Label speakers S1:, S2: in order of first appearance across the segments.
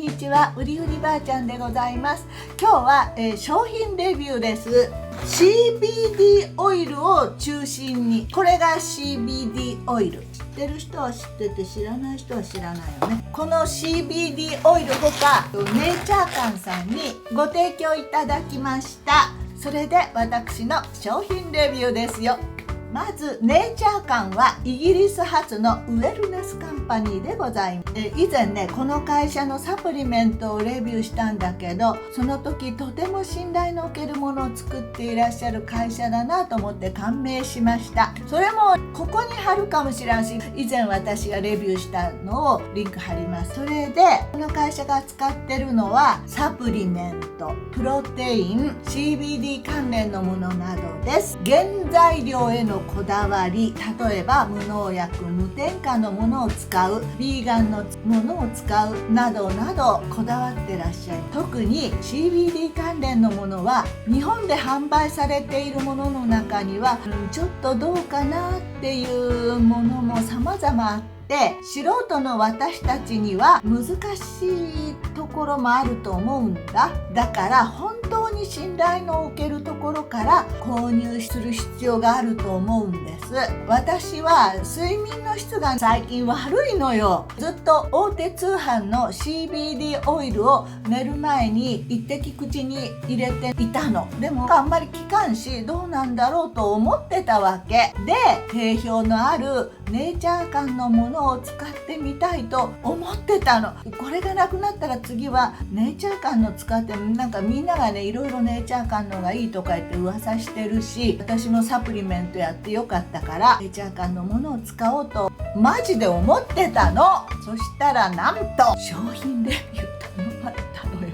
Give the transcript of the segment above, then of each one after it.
S1: にちは、うりうりばあちゃんでございます。今日は、商品レビューです。 CBD オイルを中心に、これが CBD オイル。知ってる人は知ってて、知らない人は知らないよね。この CBD オイルほかネイチャー館さんにご提供いただきました。それで私の商品レビューですよ。まずネイチャー館はイギリス発のウェルネスカンパニーでございます。以前ね、この会社のサプリメントをレビューしたんだけど、その時とても信頼のおけるものを作っていらっしゃる会社だなと思って感銘しました。それもここに貼るかもしれんし、以前私がレビューしたのをリンク貼ります。それでこの会社が使ってるのはサプリメント、プロテイン、 CBD 関連のものなどです。原材料へのこだわり、例えば無農薬、無添加のものを使う、ビーガンのものを使うなどなどこだわってらっしゃる。特に CBD 関連のものは日本で販売されているものの中には、ちょっとどうかなっていうものも様々あって、素人の私たちには難しいところもあると思うんだ。だから本当に信頼のおけるところから購入する必要があると思うんです。私は睡眠の質が最近悪いのよ。ずっと大手通販の CBD オイルを寝る前に一滴口に入れていたの。でもあんまり効かんし、どうなんだろうと思ってたわけで、定評のあるネイチャー館のものを使ってみたいと思ってたの。これがなくなったら次はネイチャー館の使って、なんかみんながね、いろいろネイチャー館のがいいとか言って噂してるし、私もサプリメントやってよかったからネイチャー館のものを使おうとマジで思ってたの。そしたらなんと商品レビュー頼まれたのよ。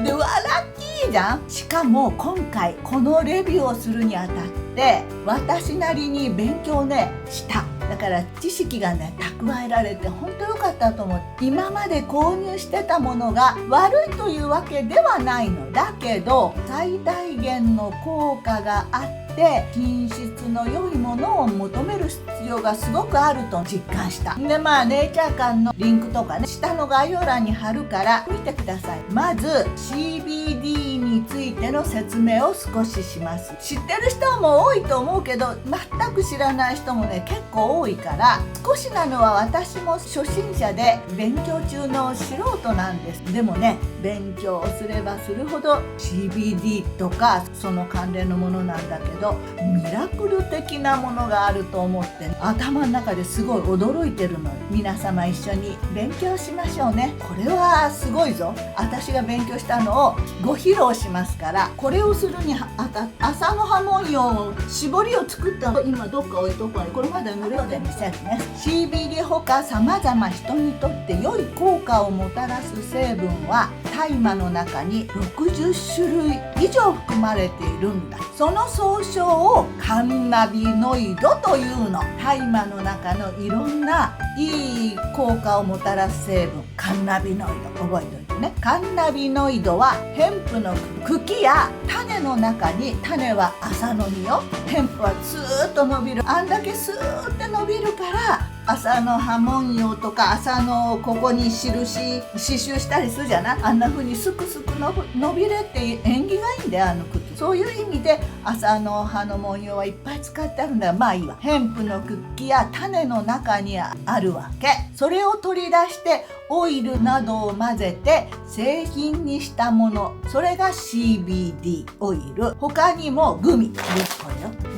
S1: で、ラッキーじゃん。しかも今回このレビューをするにあたって私なりに勉強ねした。だから知識がね蓄えられて本当良かったと思う。今まで購入してたものが悪いというわけではないのだけど、最大限の効果があって品質の良いものを求める必要がすごくあると実感した。で、ネイチャー館のリンクとかね、下の概要欄に貼るから見てください。まず CBD についての説明を少しします。知ってる人も多いと思うけど、全く知らない人もね結構多いから、少しなのは私も初心者で勉強中の素人なんです。でもね、勉強すればするほど CBD とかその関連のものなんだけど、ミラクル的なものがあると思って頭の中ですごい驚いてるの。皆様一緒に勉強しましょうね。これはすごいぞ。私が勉強したのをご披露しますから、これをするにあたって麻の葉文様絞りを作ったの。今どっか置いとくわね。これまだ無料で見せるね。 CBD ほか様々人にとって良い効果をもたらす成分は大麻の中に60種類以上含まれているんだ。その総称をカンナビノイドというの。大麻の中のいろんないい効果をもたらす成分、カンナビノイド覚えておいてね。カンナビノイドはヘンプの茎や種の中に、種は麻の実よ。ヘンプはスーッと伸びる。あんだけスーッて伸びるから麻の葉文様とか麻のここに印刺繍したりするじゃない。あんな風にすくすく伸びれって縁起がいいんだよ、あの茎。そういう意味で麻の葉の文様はいっぱい使ってあるんだよ。まあいいわ。ヘンプの茎や種の中にあるわけ。それを取り出してオイルなどを混ぜて製品にしたもの、それが CBD オイル。他にもグミ、こ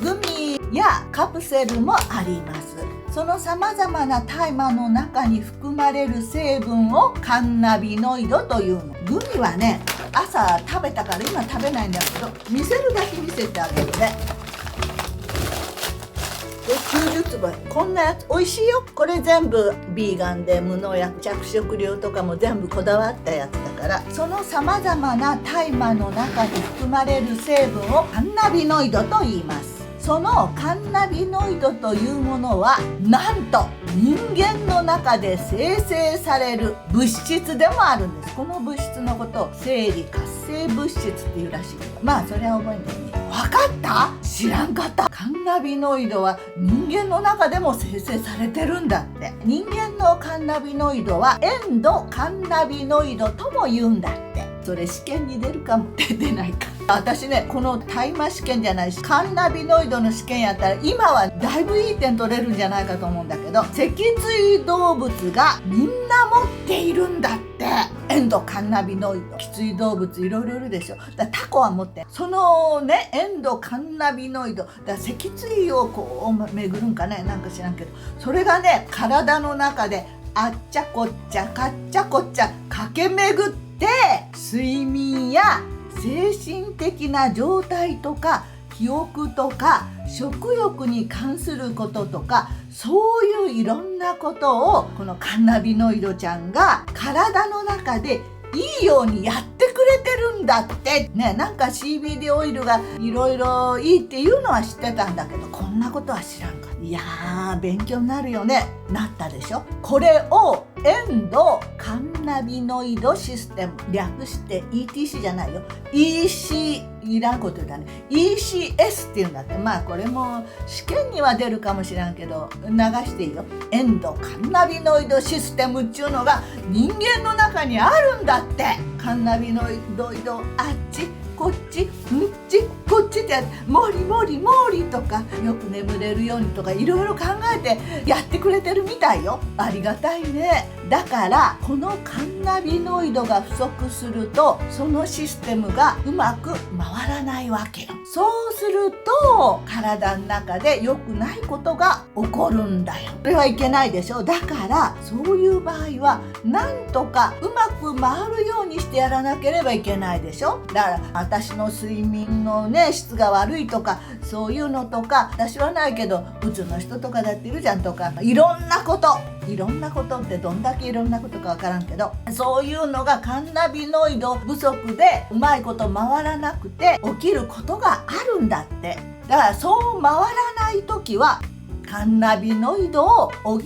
S1: れよ。グミやカプセルもあります。その様々な大麻の中に含まれる成分をカンナビノイドというの。グミはね、朝食べたから今食べないんだけど、見せるだけ見せてあげるね。これ90粒、こんなやつ美味しいよ。これ全部ビーガンで無農薬、着色料とかも全部こだわったやつだから、その様々な大麻の中に含まれる成分をカンナビノイドと言います。そのカンナビノイドというものはなんと人間の中で生成される物質でもあるんです。この物質のことを生理活性物質っていうらしい。まあそれは覚えてね。分かった？知らんかった。カンナビノイドは人間の中でも生成されてるんだって。人間のカンナビノイドはエンドカンナビノイドとも言うんだって。それ試験に出るかも出ないか。私ね、この大麻試験じゃないし、カンナビノイドの試験やったら今はだいぶいい点取れるんじゃないかと思うんだけど、脊椎動物がみんな持っているんだって。エンドカンナビノイド、脊椎動物いろいろいるでしょ。だからタコは持って、そのねエンドカンナビノイドだから脊椎をこう巡るんかね、なんか知らんけど、それがね体の中であっちゃこっちゃかっちゃこっちゃ駆け巡って睡眠や精神的な状態とか記憶とか食欲に関することとか、そういういろんなことをこのカンナビノイドちゃんが体の中でいいようにやってくれてるんだってね。なんか CBD オイルがいろいろいいっていうのは知ってたんだけど、こんなことは知らんかった。いやー勉強になるよね。なったでしょ。これをエンドカンナビノイドシステム、略して ETC じゃないよ、 EC いらんこと言うたね、 ECS っていうんだって。まあこれも試験には出るかもしらんけど流していいよ。エンドカンナビノイドシステムっていうのが人間の中にあるんだって。カンナビノイドあっちこっちこっちってモリモリモリとかよく眠れるようにとかいろいろ考えてやってくれてるみたいよ。ありがたいね。だからこのカンナビノイドが不足するとそのシステムがうまく回らないわけよ。そうすると体の中で良くないことが起こるんだよ。それはいけないでしょ。だからそういう場合はなんとかうまく回るようにしてやらなければいけないでしょ。だから私の睡眠のね質が悪いとかそういうのとか、私はないけどうつの人とかだっているじゃんとか、いろんなことってどんだけいろんなことかわからんけど、そういうのがカンナビノイド不足でうまいこと回らなくて起きることがあるんだって。だからそう回らない時はカンナビノイドを補う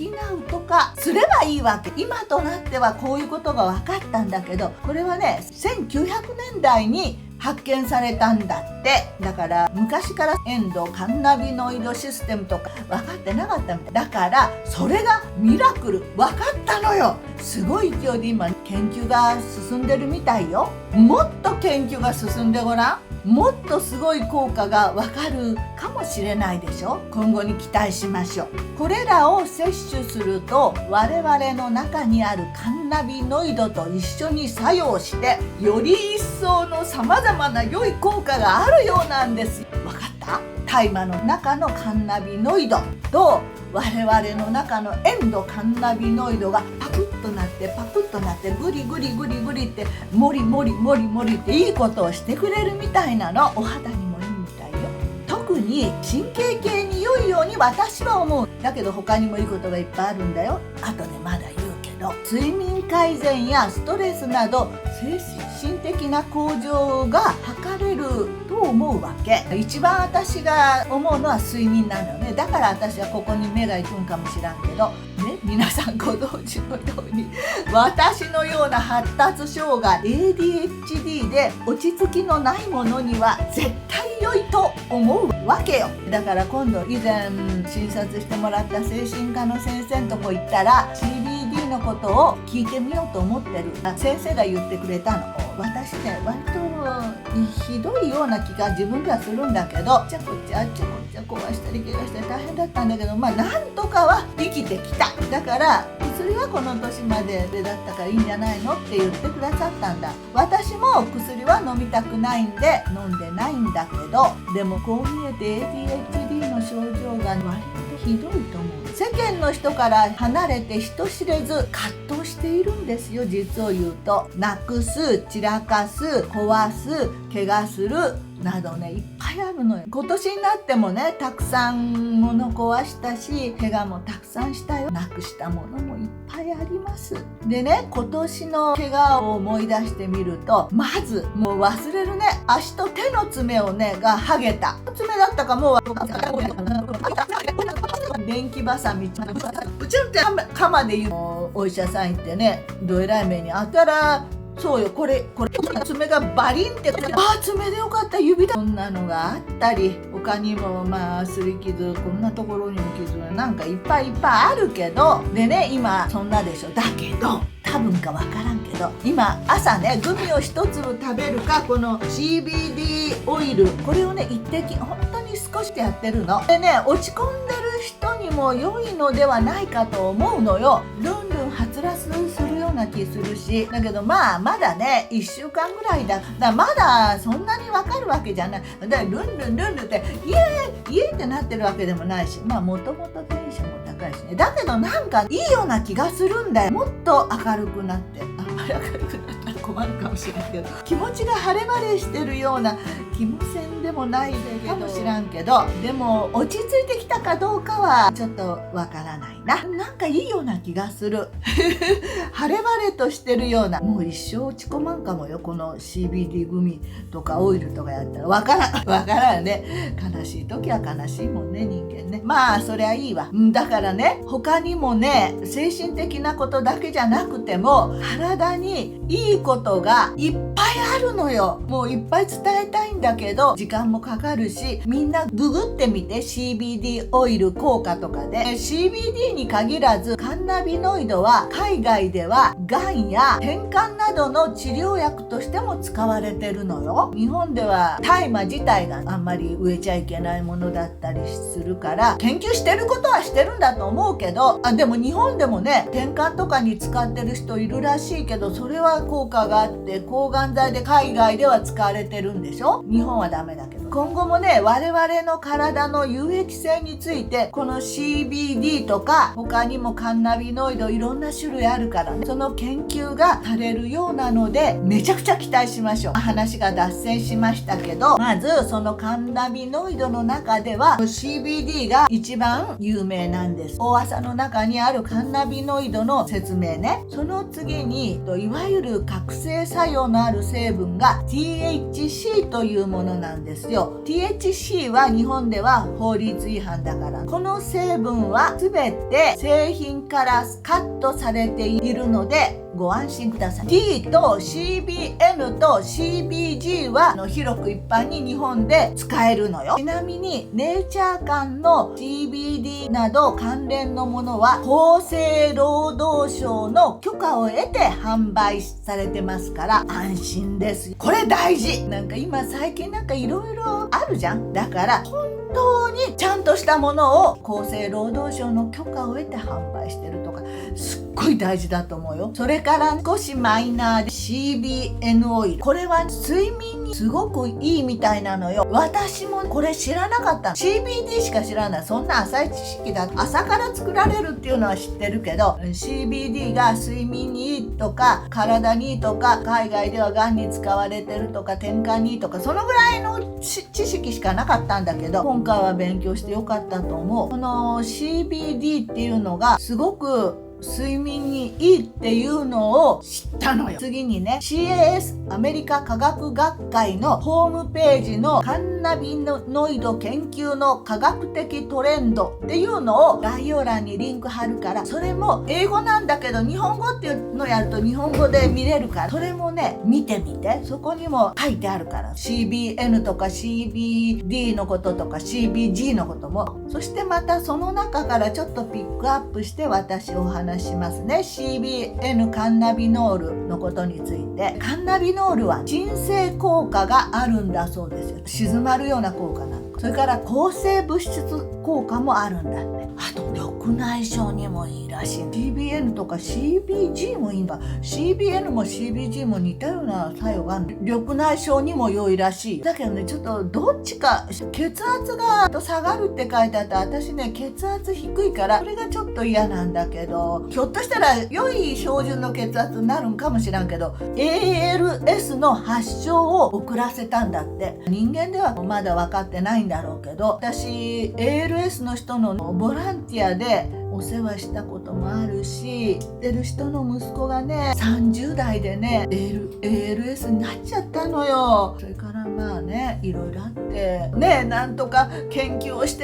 S1: とかすればいいわけ。今となってはこういうことが分かったんだけど、これはね1900年代に発見されたんだって。だから昔からエンドカンナビノイドシステムとか分かってなかったみたいだからそれがミラクル分かったのよ。すごい勢いで今研究が進んでるみたいよ。もっと研究が進んでごらん。もっとすごい効果がわかるかもしれないでしょ。今後に期待しましょう。これらを摂取すると我々の中にあるカンナビノイドと一緒に作用してより一層のさまざまな良い効果があるようなんです。わかった？大麻の中のカンナビノイドと我々の中のエンドカンナビノイドがパクッとなってグリグリってモリモリっていいことをしてくれるみたいなの。お肌にもいいみたいよ。特に神経系に良いように私は思う。だけど他にもいいことがいっぱいあるんだよ。後でまだ言うけど、睡眠改善やストレスなど精神的な向上が図れると思うわけ。一番私が思うのは睡眠なんだよね。だから私はここに目が行くんかもしらんけどね、皆さんご存知のように私のような発達障害 ADHD で落ち着きのないものには絶対良いと思うわけよ。だから今度以前診察してもらった精神科の先生のとこ行ったら CBD のことを聞いてみようと思ってる。先生が言ってくれたの。私ね割とひどいような気が自分ではするんだけど、あっちゃこっちゃ壊したり怪我したり大変だったんだけど、なんとかは生きてきた。だから薬はこの年までだったからいいんじゃないのって言ってくださったんだ。私も薬は飲みたくないんで飲んでないんだけど、でもこう見えて ADHD の症状が割とひどいと思う。世間の人から離れて人知れず葛藤しているんですよ。実を言うとなくす、散らかす、壊す、怪我するなどねいっぱいあるのよ。今年になってもねたくさん物壊したし怪我もたくさんしたよ。なくしたものもいっぱいあります。でね今年の怪我を思い出してみるとまずもう忘れるね。足と手の爪をねが剥げた。爪だったかもう電気バサミうちのって鎌で言うお医者さん行ってねどえらい目にあったらそうよ、これ爪がバリンって、爪でよかった、指だ、そんなのがあったり、他にも擦り傷、こんなところにも傷がなんかいっぱいあるけど、でね、今そんなでしょ。だけど多分かわからんけど、今朝ね、グミを一粒食べるか、この CBD オイル、これをね一滴本当に少しでやってるのでね、落ち込んでる人にも良いのではないかと思うのよ。ルンルンはつらつするような気するし、だけどまだね1週間ぐらいだまだそんなにわかるわけじゃない。だからルンルンってイエーイってなってるわけでもないし、もともとテンションも高いしね。だけどなんかいいような気がするんだよ。もっと明るくなって、あんまり明るくなったら困るかもしれないけど、気持ちが晴れ晴れしてるような気もせんでもないかもしらんけど、でも落ち着いてきたかどうかはちょっとわからないな。なんかいいような気がする晴れ晴れとしてるような、もう一生落ち込まんかもよ、この CBD グミとかオイルとかやったら。わからんね。悲しい時は悲しいもんね、人間ね。そりゃいいわ。だからね、他にもね、精神的なことだけじゃなくても体にいいことがいっぱいあるのよ。もういっぱい伝えたいんだけど時間もかかるし、みんなググってみて、 CBD オイル効果とかで。 CBD に限らずカンナビノイドは海外ではがんや転換などの治療薬としても使われてるのよ。日本では大麻自体があんまり植えちゃいけないものだったりするから、研究してることはしてるんだと思うけど、でも日本でもね、転換とかに使ってる人いるらしいけど、それは効果があって抗がん剤で海外では使われてるんでしょ。日本はダメだけど。今後もね、我々の体の有益性について、この CBD とか他にもカンナビノイドいろんな種類あるからね、その研究がされるようなのでめちゃくちゃ期待しましょう。話が脱線しましたけど、まずそのカンナビノイドの中では CBD が一番有名なんです。大麻の中にあるカンナビノイドの説明ね。その次にいわゆる覚醒作用のある成分が THC というものなんですよ。THC は日本では法律違反だから、この成分は全て製品からカットされているのでご安心ください。 T と CBN と CBG は広く一般に日本で使えるのよ。ちなみにネイチャー間の CBD など関連のものは厚生労働省の許可を得て販売されてますから安心です。これ大事。なんか今最近なんかいろいろあるじゃん。だから本当にちゃんとしたものを厚生労働省の許可を得て販売してるとか、すっごい大事だと思うよ。それから少しマイナーで CBN オイル、これは睡眠にすごくいいみたいなのよ。私もこれ知らなかった。 CBD しか知らない。そんな浅い知識だ。朝から作られるっていうのは知ってるけど、 CBD が睡眠にいいとか体にいいとか、海外ではがんに使われてるとか転換にいいとか、そのぐらいの知識しかなかったんだけど、今回は勉強してよかったと思う。この CBD っていうのがすごく睡眠にいいっていうのを知ったのよ。次にね、 CAS アメリカ科学学会のホームページのカンナビノイド研究の科学的トレンドっていうのを概要欄にリンク貼るから、それも英語なんだけど日本語っていうのをやると日本語で見れるから、それもね見てみて。そこにも書いてあるから、 CBN とか CBD のこととか CBG のことも。そしてまたその中からちょっとピックアップして私お話しますね。 CBN カンナビノールのことについて。カンナビノールは鎮静効果があるんだそうですよ。静まるような効果なの。それから抗生物質効果もあるんだって。あと緑内障にもいいらしい。 CBN とか CBG もいいんだ。 CBN も CBG も似たような作用がある。緑内障にも良いらしい。だけどね、ちょっとどっちか、血圧が下がるって書いてあった。私ね血圧低いからそれがちょっと嫌なんだけど、ひょっとしたら良い標準の血圧になるんかもしらんけど、 ALS の発症を遅らせたんだって。人間ではまだ分かってないんだろうけど、私 ALS の人のボランティアでお世話したこともあるし、知ってる人の息子がね30代でね ALS になっちゃったのよ。それからまあねいろいろあってね、なんとか研究をし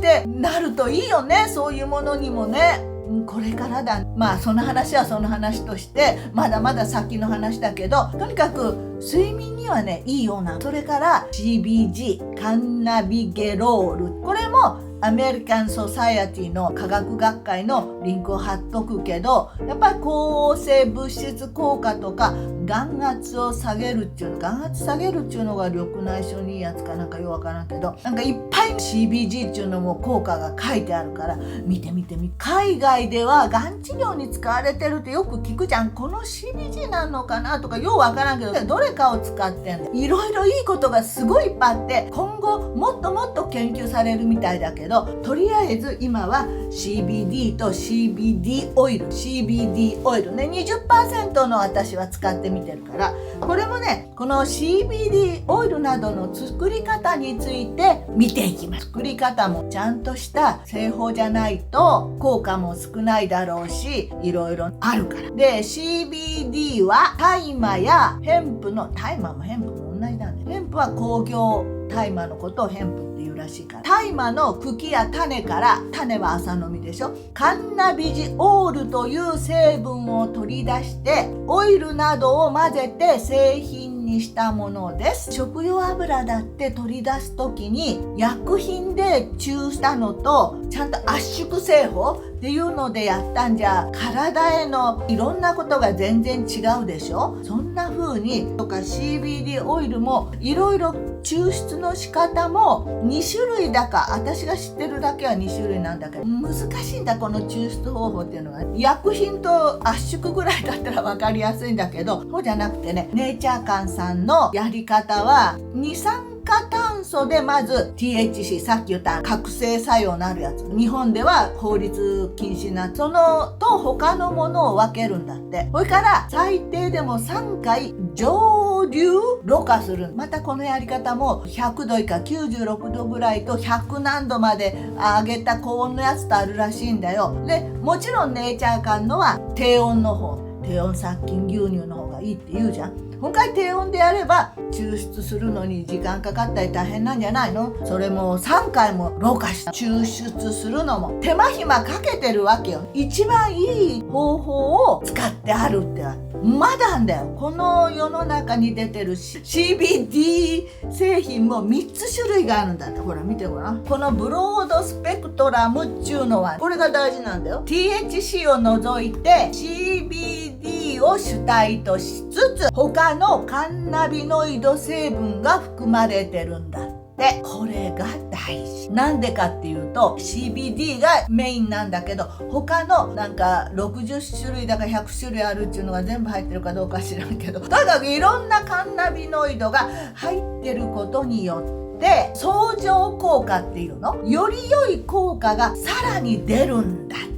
S1: てなるといいよね。そういうものにもねこれからだ。まあその話はその話としてまだまだ先の話だけど、とにかく睡眠にはねいいような。それから CBG カンナビゲロール、これもアメリカンソサイエティの科学学会のリンクを貼っとくけど、やっぱり抗生物質効果とか眼圧を下げるっていうの、眼圧下げるっていうのが緑内障にいいやつかなんかよくわからんけど、なんかいっぱい CBG っていうのも効果が書いてあるから見てみて。海外ではがん治療に使われてるってよく聞くじゃん。この CBG なのかなとかようわからんけど、どれかを使ってんの。いろいろいいことがすごいいっぱいあって、今後もっともっと研究されるみたいだけど、とりあえず今は CBD と CBD オイル、 CBD オイルね 20% の私は使ってみてるから、これもねこの CBD オイルなどの作り方について見ていきます。作り方もちゃんとした製法じゃないと効果も少ないだろうし、いろいろあるから。で CBD は大麻やヘンプの、大麻もヘンプも同じなんで、ヘンプは工業大麻のことをヘンプっていうらしいから、大麻の茎や種から、種は朝飲みでしょ、カンナビジオールという成分を取り出してオイルなどを混ぜて製品にしたものです。食用油だって取り出す時に薬品でチューしたのとちゃんと圧縮製法っていうのでやったんじゃ体へのいろんなことが全然違うでしょ。そんな風にとか CBD オイルもいろいろ抽出の仕方も2種類だか、私が知ってるだけは2種類なんだけど、難しいんだこの抽出方法っていうのが。薬品と圧縮ぐらいだったら分かりやすいんだけど、そうじゃなくてね、ネイチャーカンさんのやり方は二酸化炭素でまず THC、 さっき言った覚醒作用のあるやつ、日本では法律禁止なそのと他のものを分けるんだって。それから最低でも3回蒸留ろ過する。またこのやり方も100度以下96度ぐらいと100何度まで上げた高温のやつとあるらしいんだよ。でもちろんネイチャーカンのは低温の方、低温殺菌牛乳の方がいいって言うじゃん。今回低温でやれば抽出するのに時間かかったり大変なんじゃないの。それも3回もろ過して抽出するのも手間暇かけてるわけよ。一番いい方法を使ってあるってまだあんだよ。この世の中に出てる CBD 製品も3つ種類があるんだって。ほら見てごらん。このブロードスペクトラムっていうのはこれが大事なんだよ。 THC を除いて CBD を主体としつつ他のカンナビノイド成分が含まれてるんだって。これが大事。なんでかっていうと CBD がメインなんだけど、他のなんか60種類だか100種類あるっていうのが全部入ってるかどうか知らんけど、とにかくいろんなカンナビノイドが入ってることによって相乗効果っていうの、より良い効果がさらに出るんだって。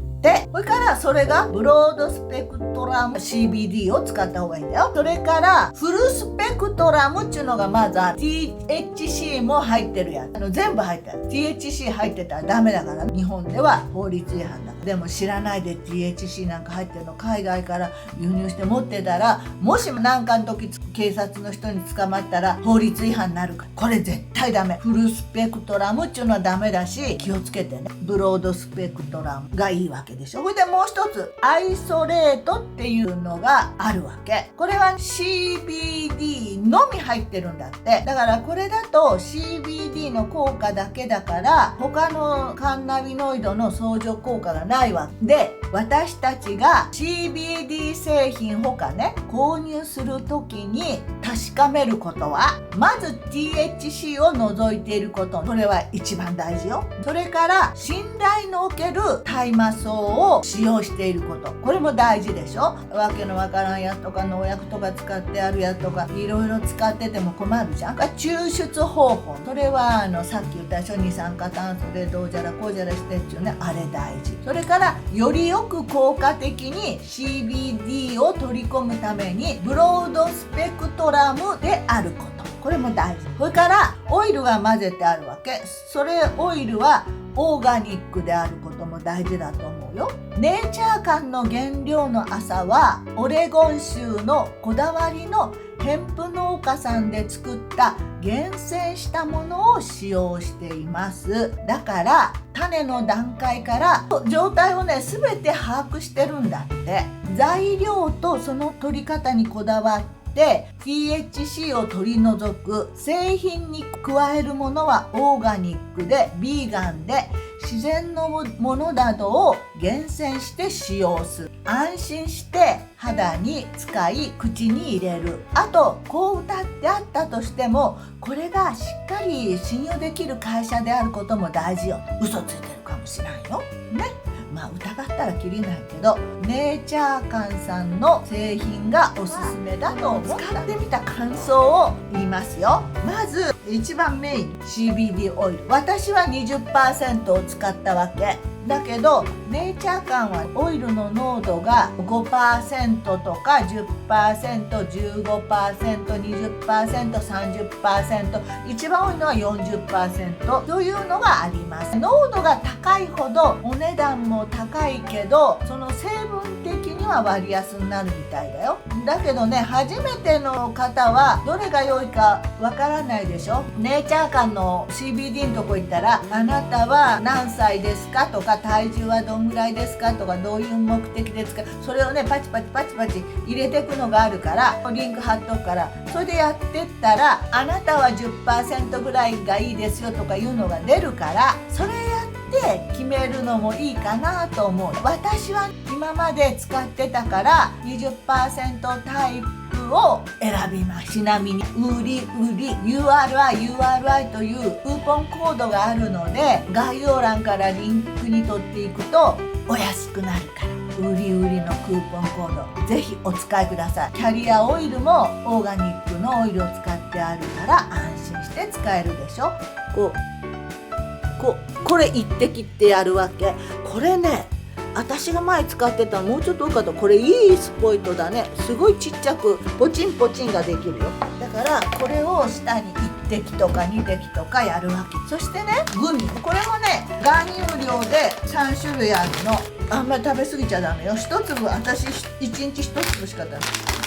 S1: それからそれがブロードスペクトラム CBD を使った方がいいんだよ。それからフルスペクトラムっていうのがまずある。 THC も入ってるやつ、全部入ってる。 THC 入ってたらダメだから、日本では法律違反だ。でも知らないで THC なんか入ってるの海外から輸入して持ってたら、もしも何かの時警察の人に捕まったら法律違反になるから、これ絶対ダメ。フルスペクトラムっていうのはダメだし、気をつけてね。ブロードスペクトラムがいいわけでしょ。それでもう一つアイソレートっていうのがあるわけ。これは CBD のみ入ってるんだって。だからこれだと CBD の効果だけだから他のカンナビノイドの相乗効果がないわけで、私たちが CBD 製品他ね購入するときに確かめることは、まず THC を除いていること、これは一番大事よ。それから信頼のおける大麻草を使用していること、これも大事でしょ。わけのわからんやつとか農薬とか使ってあるやつとかいろいろ使ってても困るじゃん。抽出方法、それはさっき言ったでしょ、二酸化炭素でどうじゃらこうじゃらしてっていうね、あれ大事。それからよりよく効果的に CBD を取り込むためにブロードスペクトラムであること、これも大事。それからオイルが混ぜてあるわけ。それオイルはオーガニックであることも大事だと思うよ。ネイチャーカンの原料の朝はオレゴン州のこだわりのヘンプ農家さんで作った厳選したものを使用しています。だから種の段階から状態をね全て把握してるんだって。材料とその取り方にこだわってTHC を取り除く、製品に加えるものはオーガニックでビーガンで自然のものなどを厳選して使用する。安心して肌に使い口に入れる。あとこう歌ってあったとしてもこれがしっかり信用できる会社であることも大事よ。嘘ついてるかもしれないよね。まあ疑ったらきりないけど、ネイチャーカンさんの製品がおすすめだと思った。使ってみた感想を言いますよ。まず一番メイン CBD オイル、私は 20% を使ったわけだけど、ネイチャーカンはオイルの濃度が 5% とか 10%、15%、20%、30%、一番多いのは 40% というのがあります。濃度が高いほどお値段も高いけど、その成分的には割安になるみたいだよ。だけどね、初めての方はどれが良いかわからないでしょ。ネイチャーカンの CBD のとこ行ったら、あなたは何歳ですかとか、体重はどんぐらいですかとか、どういう目的で使う、それをねパチパチパチパチ入れていくのがあるから、リンク貼っとくから、それでやってったら、あなたは 10% ぐらいがいいですよとかいうのが出るから、それやって決めるのもいいかなと思う。私は今まで使ってたから 20% タイプを選びます。ちなみに売り URI というクーポンコードがあるので、概要欄からリンクに取っていくとお安くなるから、売りのクーポンコードぜひお使いください。キャリアオイルもオーガニックのオイルを使ってあるから安心して使えるでしょ。これ一滴ってやるわけ。これね、私が前使ってたのもうちょっと多かった。これいいスポイトだね。すごいちっちゃくポチンポチンができるよ。だからこれを下に1滴とか2滴とかやるわけ。そしてね、グミ、これもね含有量で3種類あるの。あんまり食べ過ぎちゃダメよ。1粒、私1日1粒しか食べない。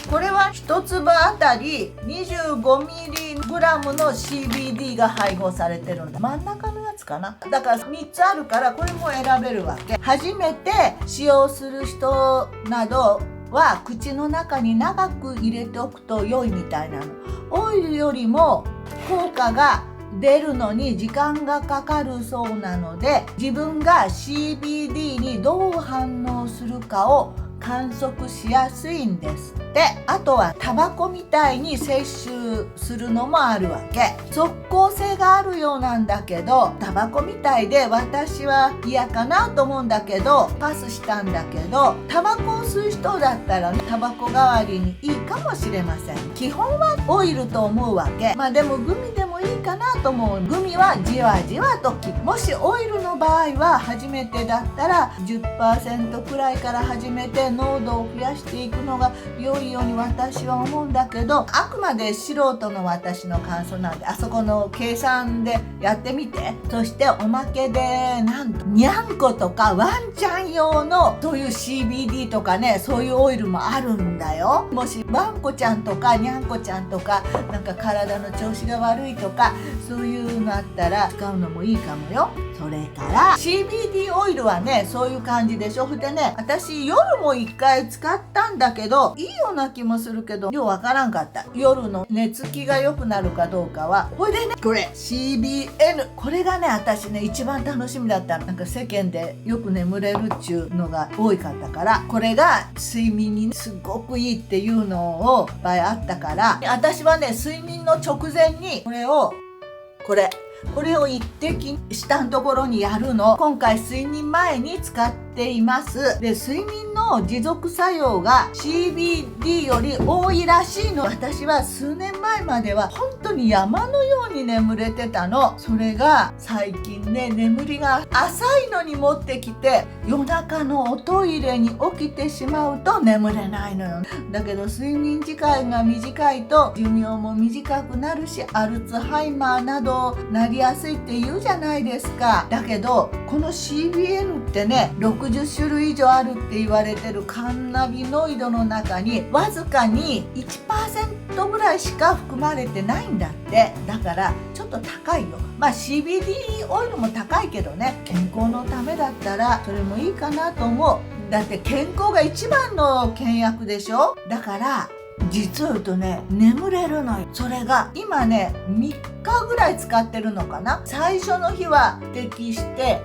S1: これは1粒あたり 25mg の CBD が配合されてるんだ。真ん中のやつかな。だから3つあるから、これも選べるわけ。初めて使用する人などは口の中に長く入れておくと良いみたいなの。オイルよりも効果が出るのに時間がかかるそうなので、自分が CBD にどう反応するかを観測しやすいんですって。あとはタバコみたいに摂取するのもあるわけ。即効性があるようなんだけど、タバコみたいで私は嫌かなと思うんだけどパスしたんだけど、タバコを吸う人だったらタバコ代わりにいいかもしれません。基本はオイルと思うわけ。まあでもグミでもいいかなと思う。グミはじわじわともしオイルの場合は初めてだったら 10% くらいから始めて濃度を増やしていくのが良いように私は思うんだけど、あくまで素人の私の感想なんで、あそこの計算でやってみて。そしておまけでなんとにゃんことかワンちゃん用のそういう CBD とかね、そういうオイルもあるんだよ。もしワンコちゃんとかにゃんこちゃんとかなんか体の調子が悪いとかそういうのあったら使うのもいいかもよ。それから CBD オイルはねそういう感じでしょ。でね、私夜も1回使ったんだけどいいような気もするけどようわからんかった。夜の寝つきが良くなるかどうかは。これでね、これ CBN、 これがね私ね一番楽しみだったの。なんか世間でよく眠れるっちゅうのが多かったから、これが睡眠にすごくいいっていうのをいっぱいあったから、私はね睡眠の直前にこれを一滴下のところにやるの。今回睡眠前に使っています。で、睡眠の持続作用が CBD より多いらしいの。私は数年前までは本当に山のように眠れてたの。それが最近ね、眠りが浅いのに持ってきて夜中のおトイレに起きてしまうと眠れないのよ。だけど睡眠時間が短いと寿命も短くなるし、アルツハイマーなどなりやすいって言うじゃないですか。だけどこの CBN ってね60種類以上あるって言われれてるカンナビノイドの中にわずかに 1% ぐらいしか含まれてないんだって。だからちょっと高いよ。CBD オイルも高いけどね、健康のためだったらそれもいいかなと思う。だって健康が一番の倹約でしょ。だから実を言うとね、眠れるのよ。それが今ね3日ぐらい使ってるのかな。最初の日は適して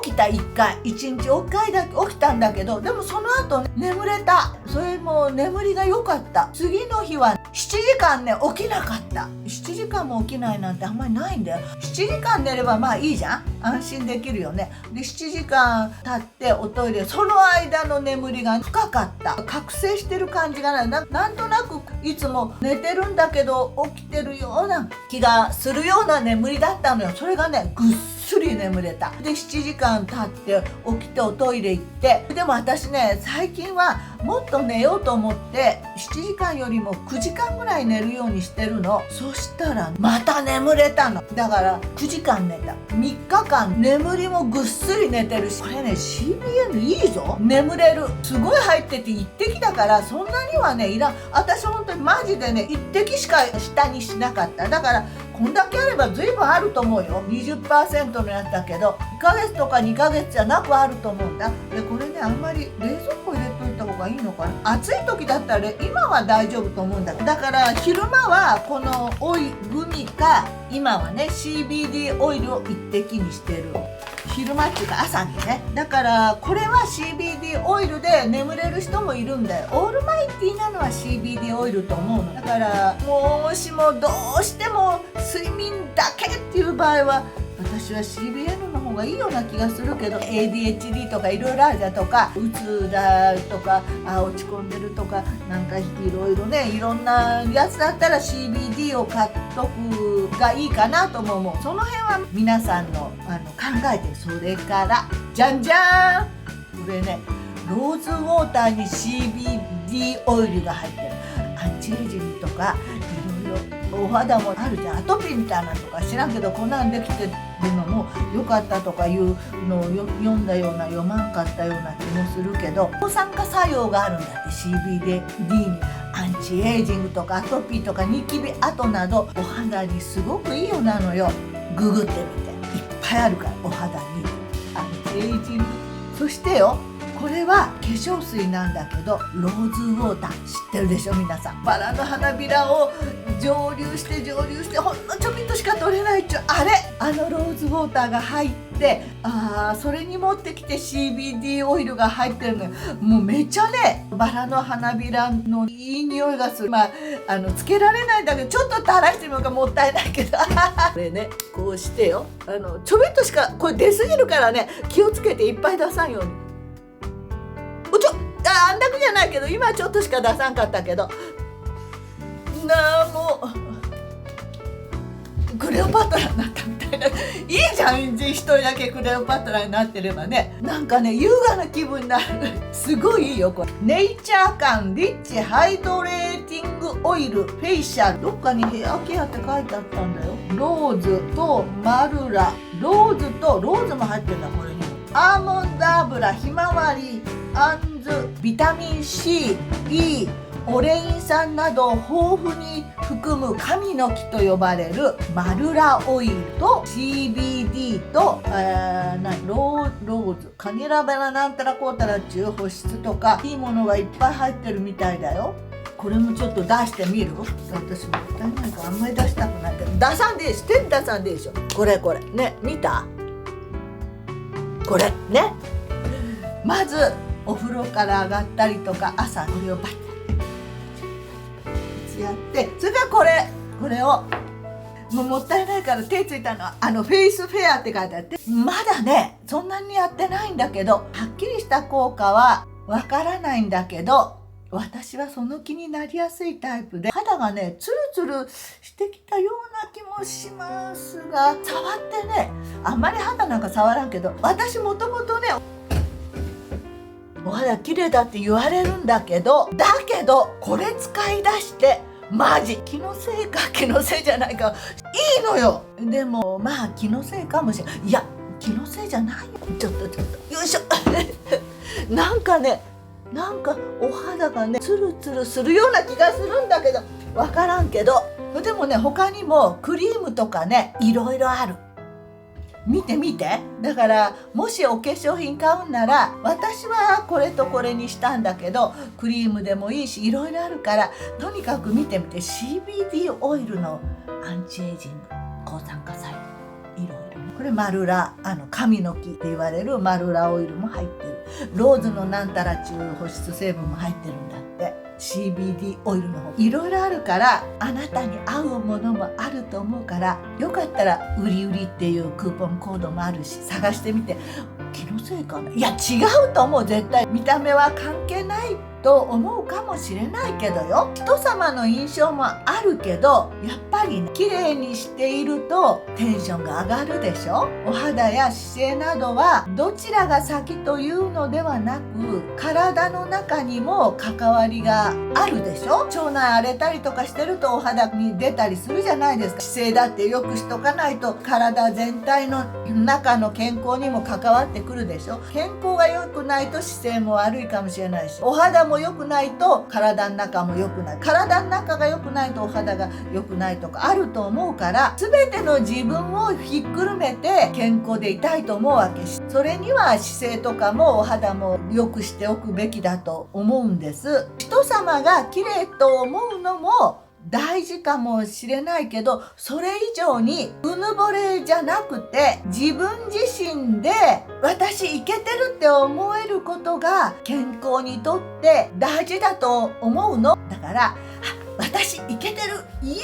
S1: 起きた1日1回だけ起きたんだけど、でもその後、ね、眠れた。それも眠りが良かった。次の日は7時間ね起きなかった。7時間も起きないなんてあんまりないんだよ。7時間寝ればいいじゃん。安心できるよね。で7時間経っておトイレ、その間の眠りが深かった。覚醒してる感じがない。なんとなくいつも寝てるんだけど起きてるような気がするような眠りだったのよ。それがねぐっすり眠れた。で7時間経って起きておトイレ行って、でも私ね最近はもっと寝ようと思って7時間よりも9時間ぐらい寝るようにしてるの。そしたらまた眠れたの。だから9時間寝た。3日間眠りもぐっすり寝てるし、これね CBN いいぞ。眠れる。すごい入ってて1滴だからそんなにはねいらん。私本当にマジでね1滴しか下にしなかった。だからこんだけあれば随分あると思うよ。 20% のやつだけど1ヶ月とか2ヶ月じゃなくあると思うんだ。でこれねあんまり冷蔵庫入れといた方がいいのかな。暑い時だったら今は大丈夫と思うんだ。だから昼間はこのグミか、今はね CBD オイルを1滴にしてる。昼間っていうか朝にね。だからこれは CBD オイルで眠れる人もいるんだよ。オールマイティーなのは CBD オイルと思うの。だからもしもどうしても睡眠だけっていう場合は私は CBN の方がいいような気がするけど、 ADHD とかいろいろあるじゃん。とかうつだとか落ち込んでるとかなんかいろいろね、いろんなやつだったら CBD を買っとくがいいかなと思う。その辺は皆さんの考えて。それからじゃんじゃーん、これねローズウォーターに CBD オイルが入ってる。アンチエイジングとかいろいろお肌もあるじゃん。アトピーみたいなのとか知らんけどこんなんできてるのも良かったとかいうのを読んだような読まんかったような気もするけど、抗酸化作用があるんだって CBD に。アンチエイジングとかアトピーとかニキビ跡などお肌にすごくいいようなのよ。ググってみて、いっぱいあるからお肌にアンチエイジング。そしてよ、これは化粧水なんだけどローズウォーター知ってるでしょ皆さん。バラの花びらを蒸留してほんのちょびっとしか取れないっちゅうあのローズウォーターが入って、それに持ってきて CBD オイルが入ってるのよ。もうめっちゃねバラの花びらのいい匂いがする。つけられないんだけどちょっと垂らしてみようか、もったいないけどこれねこうしてよ、ちょびっとしかこれ出すぎるからね気をつけていっぱい出さんように。あんだくじゃないけど今ちょっとしか出さんかったけどもうクレオパトラになったみたいな。いいじゃん、一人だけクレオパトラになってればね。なんかね優雅な気分になるすごいいいよこれ。ネイチャー感リッチハイドレーティングオイルフェイシャル。どっかにヘアケアって書いてあったんだよ。ローズとマルラ、ローズも入ってるんだこれに。アーモンド油、ひまわり、アンズ、ビタミン C、E、オレイン酸などを豊富に含む神の木と呼ばれるマルラオイルと CBD とローズ、カニラベラなんたらこうたらっちゅう保湿とかいいものがいっぱい入ってるみたいだよ。これもちょっと出してみる？私もったいないからあんまり出したくないけど出さんでいいし、手に出さんでいいでしょ。これね、見た？これね、まずお風呂から上がったりとか朝これをバッてやって、それからこれをもったいないから手ついたのはフェイスフェアって書いてあって、まだねそんなにやってないんだけどはっきりした効果はわからないんだけど、私はその気になりやすいタイプで肌がねツルツルしてきたような気もしますが、触ってねあんまり肌なんか触らんけど、私もともとねお肌綺麗だって言われるんだけどこれ使い出してマジ気のせいか気のせいじゃないかいいのよ。でも気のせいかもしれない。いや気のせいじゃないよ。ちょっとよいしょなんかねなんかお肌がねツルツルするような気がするんだけど、わからんけど。でもね、他にもクリームとかね、いろいろある。見て見て。だからもしお化粧品買うんなら、私はこれとこれにしたんだけど、クリームでもいいしいろいろあるから、とにかく見てみて。 CBD オイルのアンチエイジング抗酸化作用、いろいろね。これマルラ、神の木って言われるマルラオイルも入ってる。ローズのなんたら中保湿成分も入ってるんだって。CBD オイルの方いろいろあるから、あなたに合うものもあると思うから、よかったら売り売りっていうクーポンコードもあるし、探してみて。気のせいかな。いや違うと思う。絶対見た目は関係ないと思うかもしれないけどよ。人様の印象もあるけど、やっぱりね、綺麗にしているとテンションが上がるでしょ。お肌や姿勢などはどちらが先というのではなく、体の中にも関わりがあるでしょ。腸内荒れたりとかしてるとお肌に出たりするじゃないですか。姿勢だってよくしとかないと、体全体の中の健康にも関わってくるでしょ。健康が良くないと姿勢も悪いかもしれないし、お肌も良くないと体の中も良くない、体の中が良くないとお肌が良くないとかあると思うから、全ての自分をひっくるめて健康でいたいと思うわけ。それには姿勢とかもお肌も良くしておくべきだと思うんです。人様が綺麗と思うのも大事かもしれないけど、それ以上にうぬぼれじゃなくて、自分自身で私イケてるって思えることが健康にとって大事だと思うの。だから私イケてるイエーイ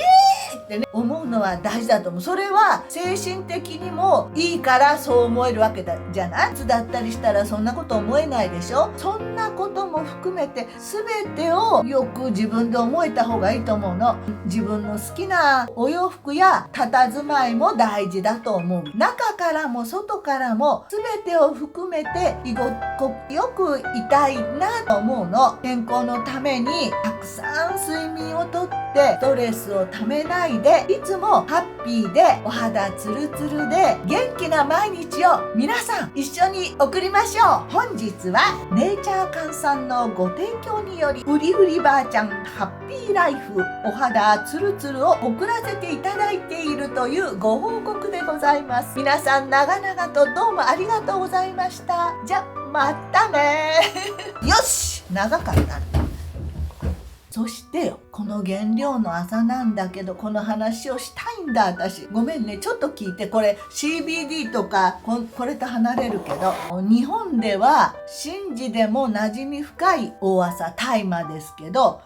S1: ってね、思うのは大事だと思う。それは精神的にもいいからそう思えるわけじゃない。いつだったりしたらそんなこと思えないでしょ。そんなことも含めて全てをよく自分で思えた方がいいと思うの。自分の好きなお洋服や佇まいも大事だと思う。中からも外からも全てを含めて居心地よくいたいなと思うの。健康のためにたくさん睡眠をとってストレスをためないで、いつもハッピーでお肌ツルツルで元気な毎日を皆さん一緒に送りましょう。本日はネイチャーカンさんのご提供により、うりうりばあちゃんハッピーライフお肌ツルツルを送らせていただいているというご報告でございます。皆さん長々とどうもありがとうございました。じゃまたねよし、長かったね。そしてよ、この原料の朝なんだけど、この話をしたいんだ私。ごめんね、ちょっと聞いて。これ CBD とかこれと離れるけど、日本では神事でも馴染み深い大麻大麻ですけど、